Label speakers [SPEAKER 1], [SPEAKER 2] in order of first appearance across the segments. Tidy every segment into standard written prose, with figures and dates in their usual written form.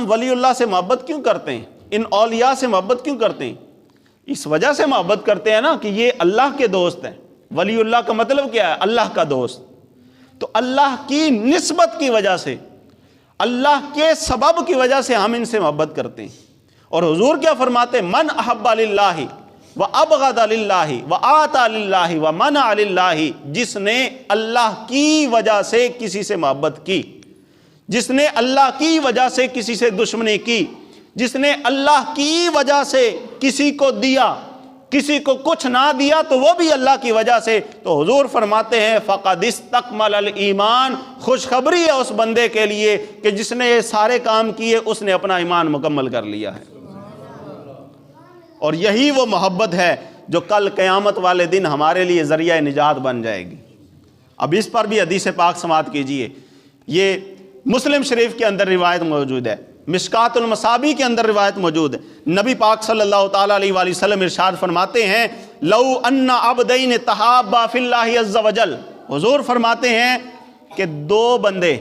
[SPEAKER 1] वली अल्लाह से मोहब्बत क्यों करते हैं, इन औलिया से मोहब्बत क्यों करते हैं? इस वजह से मोहब्बत करते हैं ना कि ये अल्लाह के दोस्त हैं। वली अल्लाह का मतलब क्या है? अल्लाह का दोस्त। तो अल्लाह की निस्बत की वजह से, अल्लाह के सबब की वजह से हम इनसे मोहब्बत करते हैं। और हुजूर क्या फरमाते हैं? मन अहब्बा लिल्लाहि व अबगदा लिल्लाहि व आता लिल्लाहि व मना लिल्लाहि, जिसने अल्लाह की वजह से किसी से मोहब्बत की, जिसने अल्लाह की वजह से किसी से दुश्मनी की, जिसने अल्लाह की वजह से किसी को दिया, किसी को कुछ ना दिया तो वो भी अल्लाह की वजह से, तो हुजूर फरमाते हैं फ़क़द इस्तकमल ईमान, खुशखबरी है उस बंदे के लिए कि जिसने ये सारे काम किए उसने अपना ईमान मुकम्मल कर लिया है। और यही वो मोहब्बत है जो कल क़यामत वाले दिन हमारे लिए ज़रिया निजात बन जाएगी। अब इस पर भी हदीस पाक समाअत कीजिए। ये मुस्लिम शरीफ के अंदर रिवायत मौजूद है, मिशकातुल मसाबी के अंदर रिवायत मौजूद है। नबी पाक सल्लल्लाहु ताला अलैहि वसल्लम इरशाद फरमाते हैं, लौ अन्ना अब्दैन तहाब्बा फिल्लाहि अज़्ज़ा वजल, हुजूर फरमाते हैं कि दो बंदे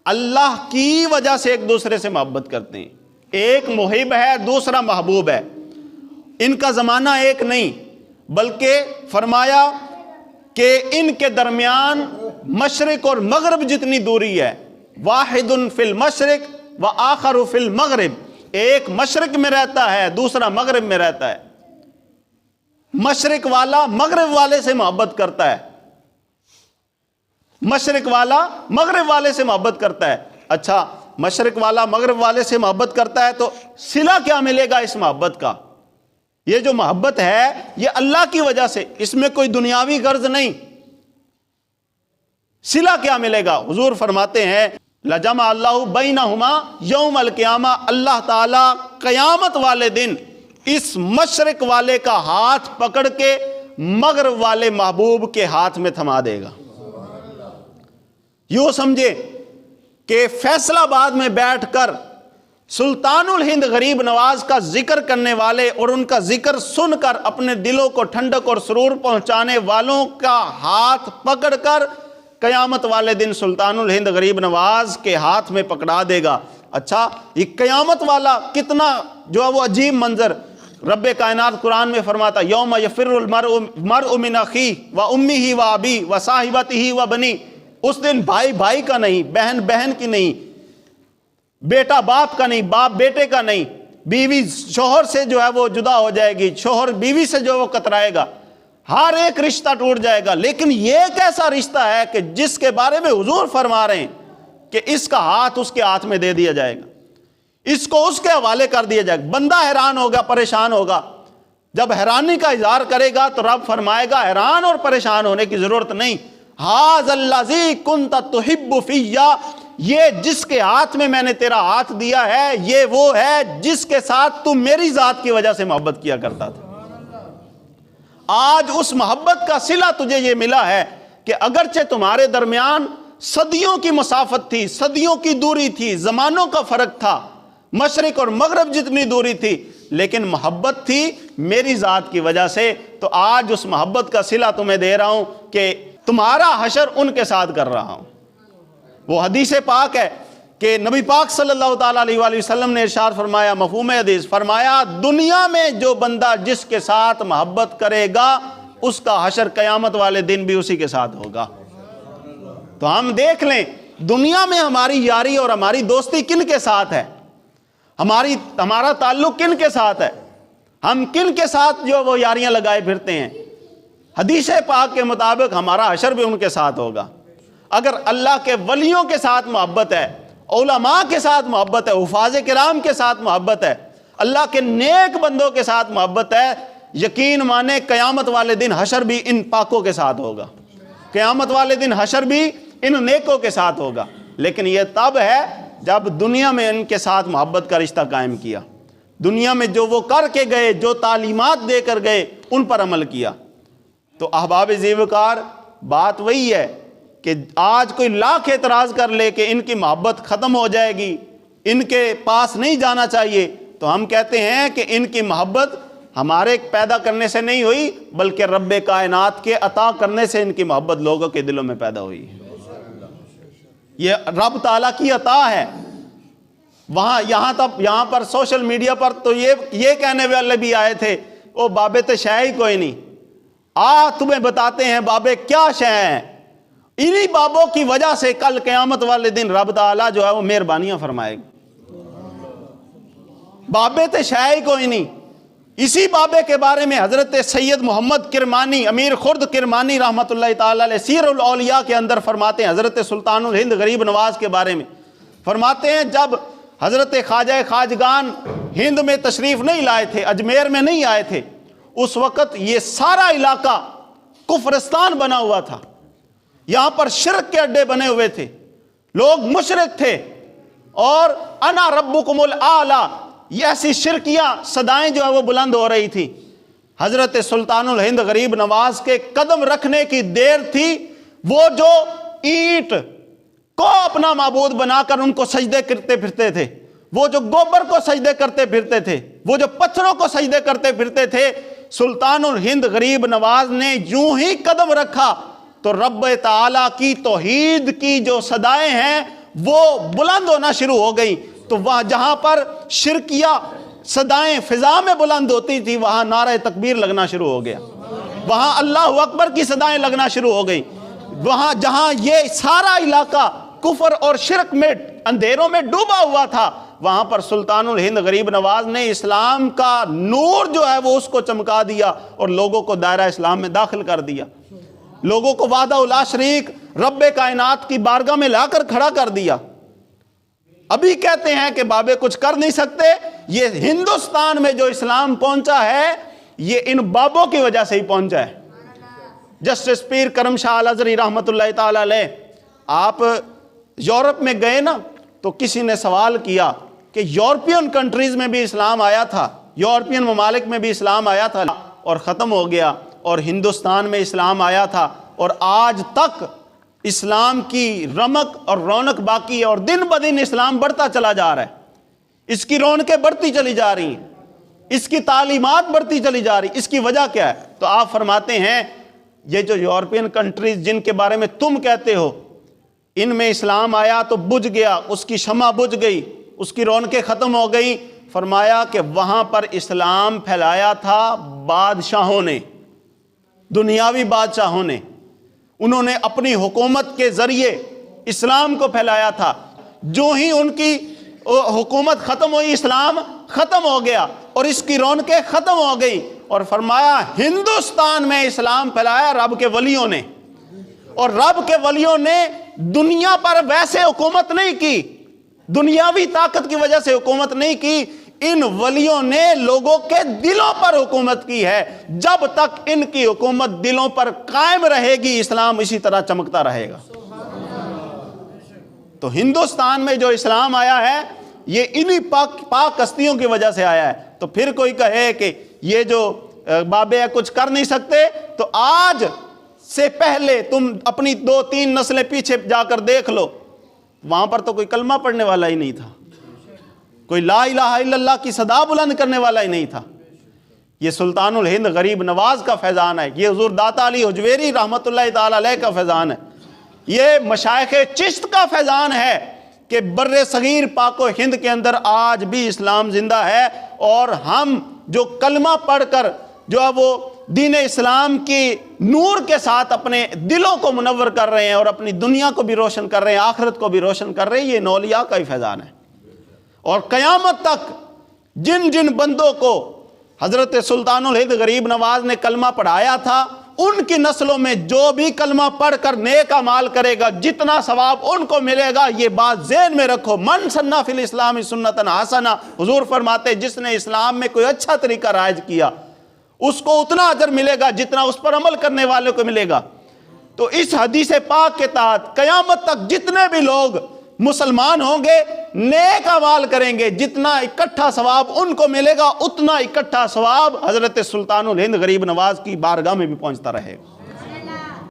[SPEAKER 1] अल्लाह की वजह से एक दूसरे से मोहब्बत करते हैं, एक मुहिब है दूसरा महबूब है, इनका ज़माना एक नहीं, बल्कि फरमाया कि इनके दरमियान मशरिक और मगरब जितनी दूरी है, वाहिदुन फिल मशरिक व आखरु फिल मगरिब, एक मशरिक में रहता है दूसरा मगरिब में रहता है। मशरिक वाला मगरिब वाले से मोहब्बत करता है, मशरिक वाला मगरिब वाले से मोहब्बत करता है। अच्छा, मशरिक वाला मगरिब वाले से मोहब्बत करता है तो सिला क्या मिलेगा इस मोहब्बत का? ये जो मोहब्बत है ये अल्लाह की वजह से, इसमें कोई दुनियावी गर्ज नहीं। सिला क्या मिलेगा? हुजूर फरमाते हैं लजमा अल्लाहु बैनहुमा यौमल क़ियामा, अल्लाह ताला क़यामत वाले दिन इस मशरिक वाले का हाथ पकड़ के मगरिब वाले महबूब के हाथ में थमा देगा। यूं समझे कि फैसलाबाद में बैठकर सुल्तानुल हिंद गरीब नवाज का जिक्र करने वाले और उनका जिक्र सुनकर अपने दिलों को ठंडक और सुरूर पहुंचाने वालों का हाथ पकड़कर क़यामत वाले दिन सुल्तानुल हिंद गरीब नवाज के हाथ में पकड़ा देगा। अच्छा, ये क़यामत वाला कितना जो है वो अजीब मंजर, रब्बे कायनात कुरान में फरमाता यौम यफिरुल मरउ मिन अखी व उम्मिही व अबी व साहिबतिही व बनी, उस दिन भाई भाई का नहीं, बहन बहन की नहीं, बेटा बाप का नहीं, बाप बेटे का नहीं, बीवी शोहर से जो है वो जुदा हो जाएगी, शोहर बीवी से जो है वो कतराएगा, हर एक रिश्ता टूट जाएगा। लेकिन ये एक ऐसा रिश्ता है कि जिसके बारे में हुजूर फरमा रहे हैं कि इसका हाथ उसके हाथ में दे दिया जाएगा, इसको उसके हवाले कर दिया जाएगा। बंदा हैरान होगा, परेशान होगा, जब हैरानी का इजहार करेगा तो रब फरमाएगा हैरान और परेशान होने की जरूरत नहीं, हाज़ल्लज़ी कुन्त तुहिब्बु फिय्या, ये जिसके हाथ में मैंने तेरा हाथ दिया है ये वो है जिसके साथ तू मेरी जात की वजह से मोहब्बत किया करता था। आज उस मोहब्बत का सिला तुझे ये मिला है कि अगरचे तुम्हारे दरमियान सदियों की मुसाफत थी, सदियों की दूरी थी, जमानों का फर्क था, मशरिक और मगरब जितनी दूरी थी, लेकिन मोहब्बत थी मेरी जात की वजह से। तो आज उस मोहब्बत का सिला तुम्हें दे रहा हूं कि तुम्हारा हशर उनके साथ कर रहा हूं। वो हदीस पाक है कि नबी पाक सल्लल्लाहु ताला अलैहि वसल्लम ने इरशाद फरमाया, मफ़हूम हदीस फरमाया, दुनिया में जो बंदा जिसके साथ मोहब्बत करेगा उसका हशर क़यामत वाले दिन भी उसी के साथ होगा। तो हम देख लें दुनिया में हमारी यारी और हमारी दोस्ती किन के साथ है, हमारा ताल्लुक किन के साथ है, हम किन के साथ जो वो यारियां लगाए फिरते हैं। हदीस पाक के मुताबिक हमारा हशर भी उनके साथ होगा। अगर अल्लाह के वलियों के साथ मोहब्बत है, उलमा के साथ मोहब्बत है, हुफाज़े किराम के साथ मोहब्बत है, अल्लाह के नेक बंदों के साथ मोहब्बत है, यकीन माने क़यामत वाले दिन हशर भी इन पाकों के साथ होगा, क़यामत वाले दिन हशर भी इन नेकों के साथ होगा। लेकिन यह तब है जब दुनिया में इनके साथ मोहब्बत का रिश्ता कायम किया, दुनिया में जो वो करके गए, जो तालीमात देकर गए, उन पर अमल किया। तो अहबाब ज़ीवकार बात वही है कि आज कोई लाख एतराज़ कर ले कि इनकी मोहब्बत ख़त्म हो जाएगी, इनके पास नहीं जाना चाहिए, तो हम कहते हैं कि इनकी मोहब्बत हमारे पैदा करने से नहीं हुई, बल्कि रब्बे कायनात के अता करने से इनकी मोहब्बत लोगों के दिलों में पैदा हुई। یہ رب تعالیٰ کی عطا ہے۔ وہاں یہاں پر سوشل میڈیا پر تو یہ کہنے والے بھی آئے تھے، او بابے تو شے ہی کوئی نہیں، تمہیں بتاتے ہیں بابے کیا شے ہیں۔ انہی بابوں کی وجہ سے کل قیامت والے دن رب تعالیٰ جو ہے وہ مہربانیاں فرمائے گا۔ بابے تو شے ہی کوئی نہیں۔ اسی بابے کے بارے میں حضرت سید محمد کرمانی، امیر خرد کرمانی رحمۃ اللہ تعالی علیہ سیر الاولیاء کے اندر فرماتے ہیں، حضرت سلطان الہند غریب نواز کے بارے میں فرماتے ہیں، جب حضرت خواجہ خواجگان ہند میں تشریف نہیں لائے تھے، اجمیر میں نہیں آئے تھے، اس وقت یہ سارا علاقہ کفرستان بنا ہوا تھا، یہاں پر شرک کے اڈے بنے ہوئے تھے، لوگ مشرک تھے، اور انا ربکم الاعلی یہ ایسی شرکیاں صدائیں جو ہے وہ بلند ہو رہی تھی۔ حضرت سلطان الہند غریب نواز کے قدم رکھنے کی دیر تھی، وہ جو اینٹ کو اپنا معبود بنا کر ان کو سجدے کرتے پھرتے تھے، وہ جو گوبر کو سجدے کرتے پھرتے تھے، وہ جو پتھروں کو سجدے کرتے پھرتے تھے، سلطان الہند غریب نواز نے یوں ہی قدم رکھا تو رب تعالیٰ کی توحید کی جو صدائیں ہیں وہ بلند ہونا شروع ہو گئی۔ تو وہاں جہاں پر شرکیہ صدائیں فضا میں بلند ہوتی تھی، وہاں نعرہ تکبیر لگنا شروع ہو گیا، وہاں اللہ اکبر کی صدائیں لگنا شروع ہو گئی۔ وہاں جہاں یہ سارا علاقہ کفر اور شرک میں اندھیروں میں ڈوبا ہوا تھا، وہاں پر سلطان الہند غریب نواز نے اسلام کا نور جو ہے وہ اس کو چمکا دیا اور لوگوں کو دائرہ اسلام میں داخل کر دیا، لوگوں کو وحدہ لا شریک رب کائنات کی بارگاہ میں لا کر کھڑا کر دیا۔ ابھی کہتے ہیں کہ بابے کچھ کر نہیں سکتے، یہ ہندوستان میں جو اسلام پہنچا ہے یہ ان بابوں کی وجہ سے ہی پہنچا ہے۔ جسٹس پیر کرم شاہ الازہری رحمۃ اللہ تعالی علیہ، آپ یورپ میں گئے نا تو کسی نے سوال کیا کہ یورپین کنٹریز میں بھی اسلام آیا تھا، یورپین ممالک میں بھی اسلام آیا تھا اور ختم ہو گیا، اور ہندوستان میں اسلام آیا تھا اور آج تک اسلام کی رمق اور رونق باقی ہے، اور دن بدن اسلام بڑھتا چلا جا رہا ہے، اس کی رونقیں بڑھتی چلی جا رہی ہیں، اس کی تعلیمات بڑھتی چلی جا رہی۔ اس کی وجہ کیا ہے؟ تو آپ فرماتے ہیں یہ جو یورپین کنٹریز جن کے بارے میں تم کہتے ہو ان میں اسلام آیا تو بجھ گیا، اس کی شمع بجھ گئی، اس کی رونقیں ختم ہو گئی، فرمایا کہ وہاں پر اسلام پھیلایا تھا بادشاہوں نے، دنیاوی بادشاہوں نے، انہوں نے اپنی حکومت کے ذریعے اسلام کو پھیلایا تھا۔ جو ہی ان کی حکومت ختم ہوئی اسلام ختم ہو گیا اور اس کی رونقیں ختم ہو گئی، اور فرمایا ہندوستان میں اسلام پھیلایا رب کے ولیوں نے، اور رب کے ولیوں نے دنیا پر ویسے حکومت نہیں کی، دنیاوی طاقت کی وجہ سے حکومت نہیں کی، ان ولیوں نے لوگوں کے دلوں پر حکومت کی ہے۔ جب تک ان کی حکومت دلوں پر قائم رہے گی اسلام اسی طرح چمکتا رہے گا۔ تو ہندوستان میں جو اسلام آیا ہے یہ انہی پاک ہستیوں کی وجہ سے آیا ہے۔ تو پھر کوئی کہے کہ یہ جو بابے کچھ کر نہیں سکتے، تو آج سے پہلے تم اپنی 2-3 نسلیں پیچھے جا کر دیکھ لو، وہاں پر تو کوئی کلمہ پڑھنے والا ہی نہیں تھا، کوئی لا الہ الا اللہ کی صدا بلند کرنے والا ہی نہیں تھا۔ یہ سلطان الہند غریب نواز کا فیضان ہے، یہ حضور داتا علی حجویری رحمۃ اللہ تعالی علیہ کا فیضان ہے، یہ مشائخ چشت کا فیضان ہے کہ بر صغیر پاک و ہند کے اندر آج بھی اسلام زندہ ہے، اور ہم جو کلمہ پڑھ کر جو ہے وہ دین اسلام کی نور کے ساتھ اپنے دلوں کو منور کر رہے ہیں اور اپنی دنیا کو بھی روشن کر رہے ہیں، آخرت کو بھی روشن کر رہے ہیں، یہ اولیاء کا ہی فیضان ہے۔ اور قیامت تک جن جن بندوں کو حضرت سلطان الہند غریب نواز نے کلمہ پڑھایا تھا، ان کی نسلوں میں جو بھی کلمہ پڑھ کر نیک اعمال کرے گا جتنا ثواب ان کو ملے گا، یہ بات ذہن میں رکھو۔ من سنہ فی الاسلام سنتن حسنہ، حضور فرماتے جس نے اسلام میں کوئی اچھا طریقہ رائج کیا اس کو اتنا اجر ملے گا جتنا اس پر عمل کرنے والے کو ملے گا۔ تو اس حدیث پاک کے تحت قیامت تک جتنے بھی لوگ مسلمان ہوں گے نیک اعمال کریں گے، جتنا اکٹھا ثواب ان کو ملے گا اتنا اکٹھا ثواب حضرت سلطان الہند غریب نواز کی بارگاہ میں بھی پہنچتا رہے گا۔